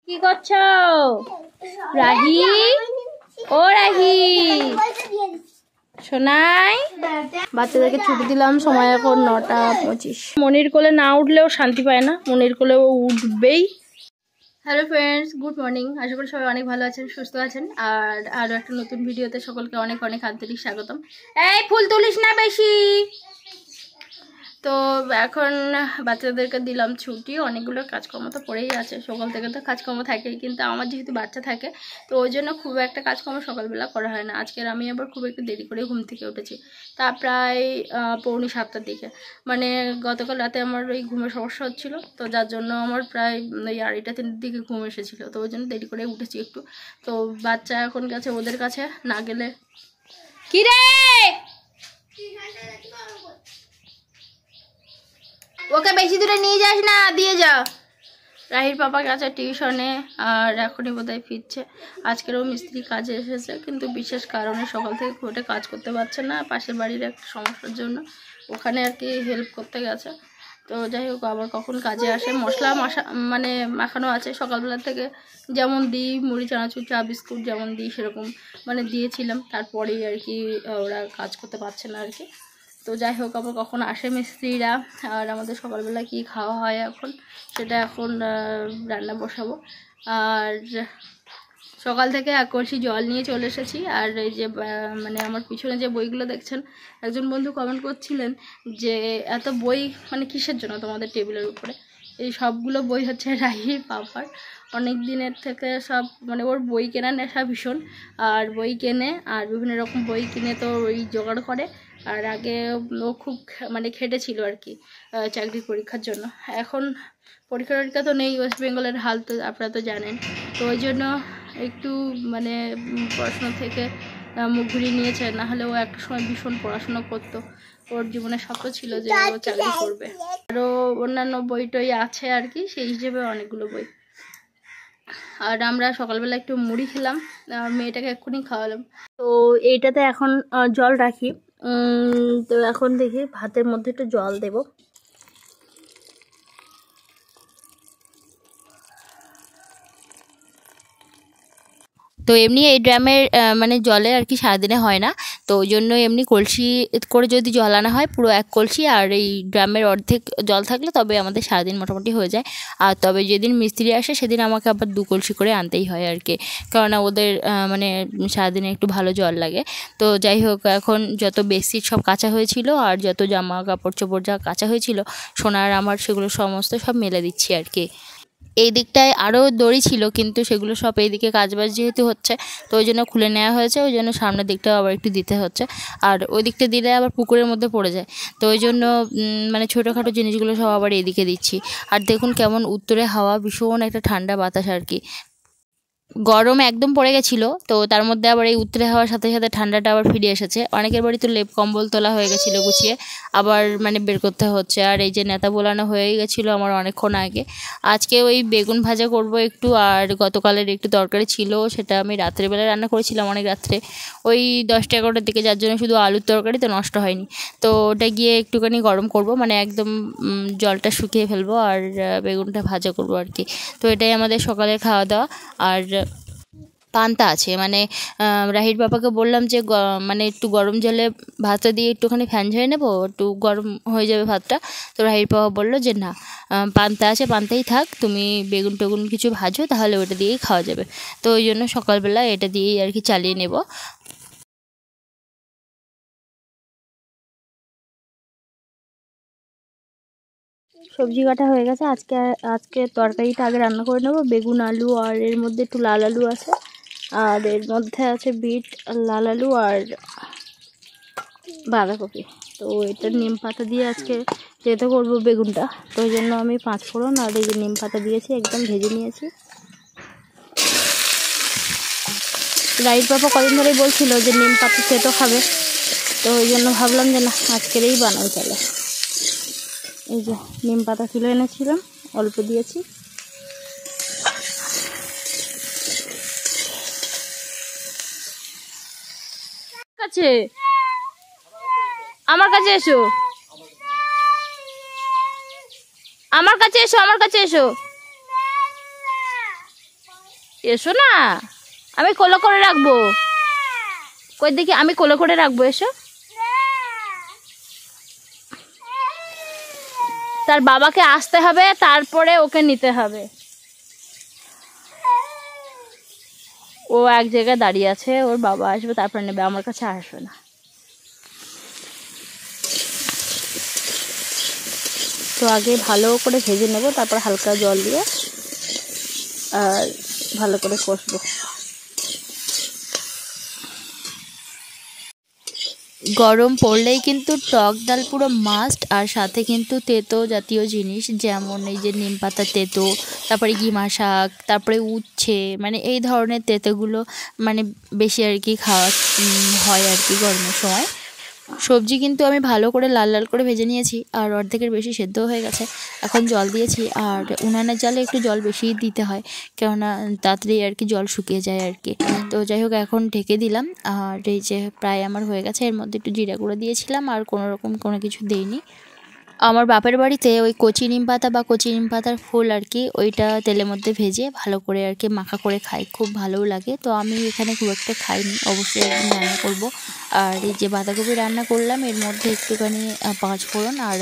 কি করছো রাহি? ও রাহি শোনাই, বাচ্চাদেরকে ছুটি দিলাম, সময় এখন 9:25। মনির কোলে না উঠলেও শান্তি পায় না, মনির কোলে ও উঠবেই। Hello friends, good morning. আশা করি সবাই অনেক ভালো আছেন, সুস্থ আছেন। আর আরও একটা নতুন ভিডিওতে সকলকে অনেক অনেক আন্তরিক স্বাগতম। এই ফুল তুলিস না বেশি। তো এখন বাচ্চাদেরকে দিলাম ছুটি, অনেকগুলো কাজকর্ম তো পড়েই আছে, সকাল থেকে তো কাজকর্ম থাকেই, কিন্তু আমার যেহেতু বাচ্চা থাকে তো ওই জন্য খুব একটা কাজকর্ম সকালবেলা করা হয় না। আজকের আমি আবার খুব একটু দেরি করে ঘুম থেকে উঠেছি, তা প্রায় 6:45-7টার দিকে। মানে গতকাল রাতে আমার ওই ঘুমের সমস্যা হচ্ছিল, তো যার জন্য আমার প্রায় ওই 2:30-3টার দিকে ঘুম এসেছিলো, তো ওই জন্য দেরি করে উঠেছি একটু। তো বাচ্চা এখন গেছে ওদের কাছে, না গেলে কি রে ওকে বেশি দূরে নিয়ে যাস না, দিয়ে যা। রাহির পাপা গেছে টিউশনে, আর এখনই বোধহয় ফিরছে। আজকেরও মিস্ত্রি কাজে এসেছে, কিন্তু বিশেষ কারণে সকাল থেকে ঘুরে কাজ করতে পারছে না, পাশের বাড়ির একটা সমস্যার জন্য ওখানে আর কি হেল্প করতে গেছে। তো যাই হোক, আবার কখন কাজে আসে। মশলা মানে মাখানো আছে সকালবেলা থেকে, যেমন দিই মুড়ি চানাচুর চা বিস্কুট যেমন দিই সেরকম মানে দিয়েছিলাম, তারপরেই আর কি ওরা কাজ করতে পারছে না আর কি। তো যাই হোক, আবার কখন আসে মিস্ত্রিরা, আর আমাদের সকালবেলা কি খাওয়া হয় এখন সেটা এখন রান্না বসাবো। আর সকাল থেকে 1 কলসি জল নিয়ে চলে এসেছি। আর এই যে মানে আমার পিছনে যে বইগুলো দেখছেন, একজন বন্ধু কমেন্ট করছিলেন যে এত বই মানে কিসের জন্য তোমাদের টেবিলের উপরে। এই সবগুলো বই হচ্ছে রাহির পাপার, অনেক দিনের থেকে সব মানে ওর বই কেনার নেশা ভীষণ, আর বই কেনে আর বিভিন্ন রকম বই কিনে তো ওই জোগাড় করে। আর আগে ও খুব মানে খেটেছিল আর কি চাকরির পরীক্ষার জন্য। এখন পরীক্ষা তো নেই, ওয়েস্ট বেঙ্গলের হাল তো আপনারা তো জানেন। তো ওই জন্য একটু মানে পড়াশোনা থেকে মুখ ঘুরিয়ে নিয়েছে, না হলে ও একটা সময় ভীষণ পড়াশোনা করতো, ওর জীবনে স্বপ্ন ছিল যে ও চাকরি করবে। আরও অন্যান্য বই টই আছে আর কি, সেই হিসেবে অনেকগুলো বই। আর আমরা সকালবেলা একটু মুড়ি খেলাম, মেয়েটাকে এক্ষুনি খাওয়ালাম। তো এইটাতে এখন জল রাখি, তো এখন দেখি ভাতের মধ্যে একটু জল দেব। তো এমনি এই ড্রামের মানে জলে আর কি সারাদিনে হয় না, তো ওই জন্য এমনি কলসি করে যদি জল আনা হয় পুরো 1 কলসি, আর এই ড্রামের অর্ধেক জল থাকলে তবে আমাদের সারাদিন মোটামুটি হয়ে যায়। আর তবে যেদিন মিস্ত্রি আসে সেদিন আমাকে আবার 2 কলসি করে আনতেই হয় আর কি, কেননা ওদের মানে সারাদিনে একটু ভালো জল লাগে। তো যাই হোক, এখন যত বেডশিট সব কাচা হয়েছিল আর যত জামা কাপড় চোপড় যা কাচা হয়েছিল সোনার আমার, সেগুলো সমস্ত সব মেলে দিচ্ছি আর কি। এই দিকটায় আরও দড়ি ছিল, কিন্তু সেগুলো সব এইদিকে কাজবাজ যেহেতু হচ্ছে তো ওই জন্য খুলে নেওয়া হয়েছে, ওই জন্য সামনের দিকটাও আবার একটু দিতে হচ্ছে। আর ওই দিকটা দিলে আবার পুকুরের মধ্যে পড়ে যায়, তো ওই জন্য মানে ছোটোখাটো জিনিসগুলো সব আবার এইদিকে দিচ্ছি। আর দেখুন কেমন উত্তরে হাওয়া, ভীষণ একটা ঠান্ডা বাতাস আর কি। গরম একদম পড়ে গেছিলো, তো তার মধ্যে আবার এই উত্তরে হওয়ার সাথে সাথে ঠান্ডাটা আবার ফিরে এসেছে। অনেকের বাড়ি তো লেপ কম্বল তোলা হয়ে গেছিলো গুছিয়ে, আবার মানে বের করতে হচ্ছে। আর এই যে নেতা বোলানো হয়েই গেছিলো আমার অনেকক্ষণ আগে। আজকে ওই বেগুন ভাজা করব একটু, আর গতকালের একটু তরকারি ছিল, সেটা আমি রাত্রেবেলা রান্না করেছিলাম অনেক রাত্রে, ওই 10টা-11টার দিকে, যার জন্য শুধু আলুর তরকারি তো নষ্ট হয়নি। তো ওটা গিয়ে একটুখানি গরম করব, মানে একদম জলটা শুকিয়ে ফেলবো, আর বেগুনটা ভাজা করব আর কি। তো এটাই আমাদের সকালের খাওয়া দাওয়া। আর পান্তা আছে, মানে রাহির বাবাকে বললাম যে মানে একটু গরম জলে ভাতটা দিয়ে একটুখানি ফ্যান ঝেড়ে নেবো, একটু গরম হয়ে যাবে ভাতটা। তো রাহির বাবা বললো যে না, পান্তা আছে, পান্তাই থাক, তুমি বেগুন টেগুন কিছু ভাজো, তাহলে ওটা দিয়েই খাওয়া যাবে। তো ওই জন্য সকালবেলা এটা দিয়েই আর কি চালিয়ে নেব। সবজি কাটা হয়ে গেছে, আজকে তরকারিটা আগে রান্না করে নেবো। বেগুন আলু, আর এর মধ্যে একটু লাল আলু আছে, আর এর মধ্যে আছে বিট, লাল আলু আর বাঁধাকপি। তো এটা নিম পাতা দিয়ে আজকে যেতে করবো বেগুনটা, তো ওই জন্য আমি 5 ফোড়ন আর এই যে নিম পাতা দিয়েছি, একদম ভেজে নিয়েছি। রাইট বাবা কদিন ধরেই বলছিল যে নিম পাতা তেতো খাবে, তো ওই জন্য ভাবলাম যে না, আজকেরই বানাই চলে। এই যে নিম পাতা কিলো এনেছিলাম, অল্প দিয়েছি। কাছে আমার কাছে এসো, আমার কাছে এসো, আমার কাছে এসো। এসো না, আমি কোলে করে রাখবো। কই দেখি, আমি কোলে করে রাখবো, এসো। তার বাবাকে আসতে হবে, তারপরে ওকে নিতে হবে। ও এক জায়গায় দাঁড়িয়ে আছে, ওর বাবা আসবে তারপর নেবে, আমার কাছে আসবে না। তো আগে ভালো করে ভেজে নেব, তারপর হালকা জল দিয়ে আর ভালো করে কষবো। গরম পড়লেই কিন্তু টক ডাল পুরো মাস্ট, আর সাথে কিন্তু তেতো জাতীয় জিনিস, যেমন এই যে নিম পাতা তেতো, তারপরে গিমা শাক, তারপরে উচ্ছে, মানে এই ধরনের তেতোগুলো মানে বেশি আর কি খাওয়া হয় আর কি গরমের সময়। সবজি কিন্তু আমি ভালো করে লাল লাল করে ভেজে নিয়েছি, আর অর্ধেকের বেশি সেদ্ধ হয়ে গেছে। এখন জল দিয়েছি, আর উনানের জালে একটু জল বেশি দিতে হয়, কেননা তাড়াতাড়ি আর কি জল শুকিয়ে যায় আর কি। তো যাই হোক, এখন ঢেকে দিলাম। আর এই যে প্রায় আমার হয়ে গেছে, এর মধ্যে একটু জিরা গুঁড়ো দিয়েছিলাম, আর কোনো রকম কোনো কিছু দিইনি। আমার বাপের বাড়িতে ওই কচি নিম পাতা বা কচি নিম পাতার ফুল আর কি, ওইটা তেলের মধ্যে ভেজে ভালো করে আর কি মাখা করে খাই, খুব ভালোও লাগে। তো আমি এখানে খুব একটা খাইনি, অবশ্যই একদিন রান্না করব। আর এই যে বাঁধাকপি রান্না করলাম, এর মধ্যে একটুখানি পাঁচফোড়ন আর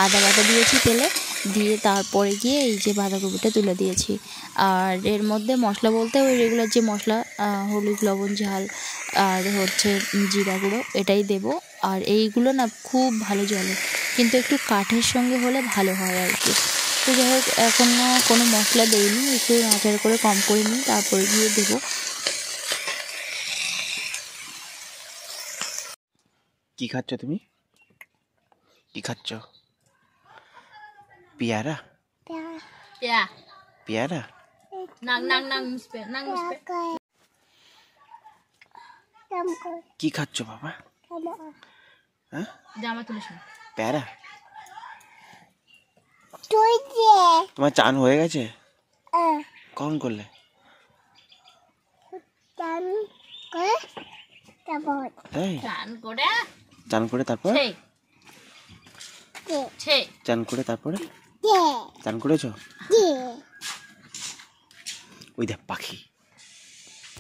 আদা বাটা দিয়েছি তেলে, দিয়ে তারপরে গিয়ে এই যে বাঁধাকপিটা তুলে দিয়েছি। আর এর মধ্যে মশলা বলতে ওই রেগুলার যে মশলা, হলুদ, লবণ, ঝাল, আর হচ্ছে জিরা গুঁড়ো, এটাই দেব। আর এইগুলো না খুব ভালো জ্বলে, কিন্তু একটু কাঠের সঙ্গে হলে ভালো হয় আর কি। তো যাই হোক, এখনও কোনো মশলা দেইনি, একটু নাড়াচাড়া করে কম করে নিই, তারপরে গিয়ে দেবো। কি খাচ্ছ তুমি? কি খাচ্ছ? পেয়ারা? পেয়ারা? কি খাচ্ছ বাবা? হ্যাঁ, পেয়ারা। তোমার চান হয়ে গেছে? কখন করলে? চান করে তারপর চান করে তারপরে চান করেছো? ওই দেখ পাখি,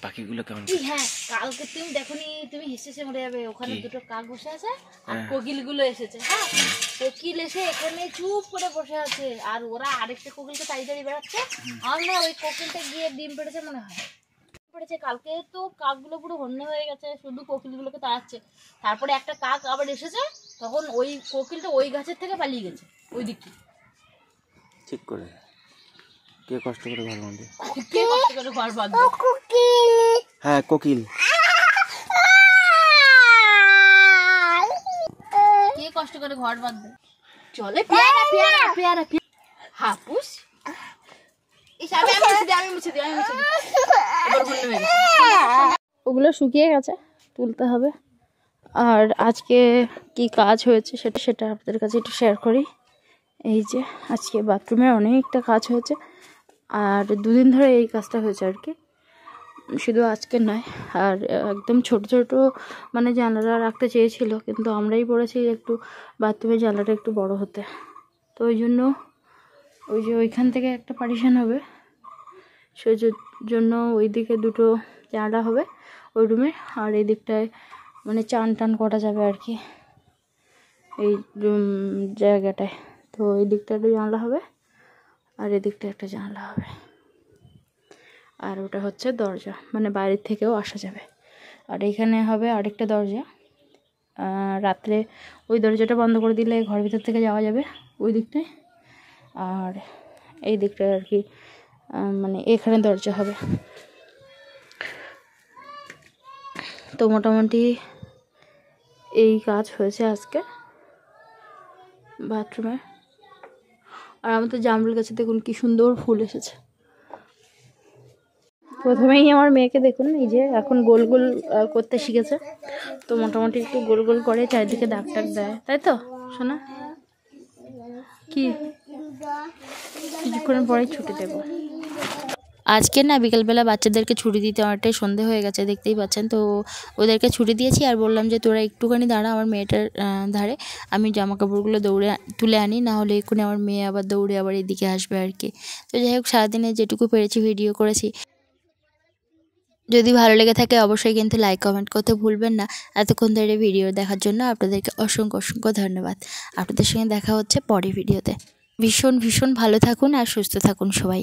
পাখিগুলো কেমন? হ্যাঁ, কালকে তুমি দেখোনি, তুমি হেসেছে মরে যাবে। ওখানে দুটো কাক বসে আছে, আর কোকিল গুলো এসেছে। হ্যাঁ, কোকিল এসে এখানে চুপ করে বসে আছে, আর ওরা আরেকটা কোকিলকে তাড়িয়ে তাড়িয়ে বেড়াচ্ছে। আর না, ওই কোকিলটা গিয়ে ডিম পেড়েছে মনে হয়, পড়েছে। কালকে তো কাকগুলো পুরো হন্যে হয়ে গেছে, শুধু কোকিলগুলোকে তাড়াচ্ছে। তারপরে একটা কাক আবার এসেছে, তখন ওই কোকিলটা ওই গাছের থেকে পালিয়ে গেছে ওই দিকে। ঠিক করে কে কষ্ট করে ঘর বাঁধে? কে কষ্ট করে ঘর বাঁধবে? হ্যাঁ, কোকিল। কে কষ্ট করে ঘর বাঁধবে? চলে পেয়ারা পেয়ারা পেয়ারা হাপুস। ওগুলো শুকিয়ে গেছে, তুলতে হবে। আর আজকে কি কাজ হয়েছে সেটা আপনাদের কাছে একটু শেয়ার করি। এই যে আজকে বাথরুমে অনেকটা কাজ হয়েছে, আর দুদিন ধরে এই কাজটা হয়েছে আর কি, শুধু আজকে নয়। আর একদম ছোট ছোট মানে জানালা রাখতে চেয়েছিল, কিন্তু আমরাই বলেছি একটু বাথরুমের জানলাটা একটু বড় হতে। তো ওই জন্য ওই যে ওইখান থেকে একটা পার্টিশন হবে, সেই জন্য ওই দিকে দুটো জানলা হবে ওই রুমে, আর এই দিকটায় মানে চান টান করা যাবে আর কি এই জায়গাটায়। তো এই দিকটা একটা জানলা হবে, আর এদিকটা একটা জানলা হবে, আর ওটা হচ্ছে দরজা, মানে বাইরের থেকেও আসা যাবে। আর এখানে হবে আরেকটা দরজা, রাত্রে ওই দরজাটা বন্ধ করে দিলে ঘর ভিতর থেকে যাওয়া যাবে ওই দিকটায়। আর এই দিকটায় আর কি মানে এখানে দরজা হবে। তো মোটামুটি এই কাজ হয়েছে আজকে বাথরুমে। আর আমাদের জামরুল গাছে দেখুন কি সুন্দর ফুল এসেছে। প্রথমেই আমার মেয়েকে দেখুন, এই যে এখন গোল গোল করতে শিখেছে। তো মোটামুটি একটু গোল গোল করে চারিদিকে দাগ টাগ দেয়, তাই তো শোনা? কি কিছুক্ষণ পরেই ছুটি দেবো। আজকে না বিকেলবেলা বাচ্চাদেরকে ছুটি দিতে অনেকটাই সন্ধে হয়ে গেছে, দেখতেই পাচ্ছেন। তো ওদেরকে ছুটি দিয়েছি, আর বললাম যে তোরা একটুখানি দাঁড়া আমার মেয়েটার ধারে, আমি জামা কাপড়গুলো দৌড়ে তুলে আনি, না হলে এক্ষুনি আমার মেয়ে আবার দৌড়ে আবার এদিকে আসবে আর কি। তো যাই হোক, সারাদিনে যেটুকু পেরেছি ভিডিও করেছি। যদি ভালো লেগে থাকে অবশ্যই কিন্তু লাইক কমেন্ট করতে ভুলবেন না। এতক্ষণ ধরে ভিডিও দেখার জন্য আপনাদেরকে অসংখ্য অসংখ্য ধন্যবাদ। আপনাদের সঙ্গে দেখা হচ্ছে পরের ভিডিওতে। ভীষণ ভীষণ ভালো থাকুন আর সুস্থ থাকুন সবাই।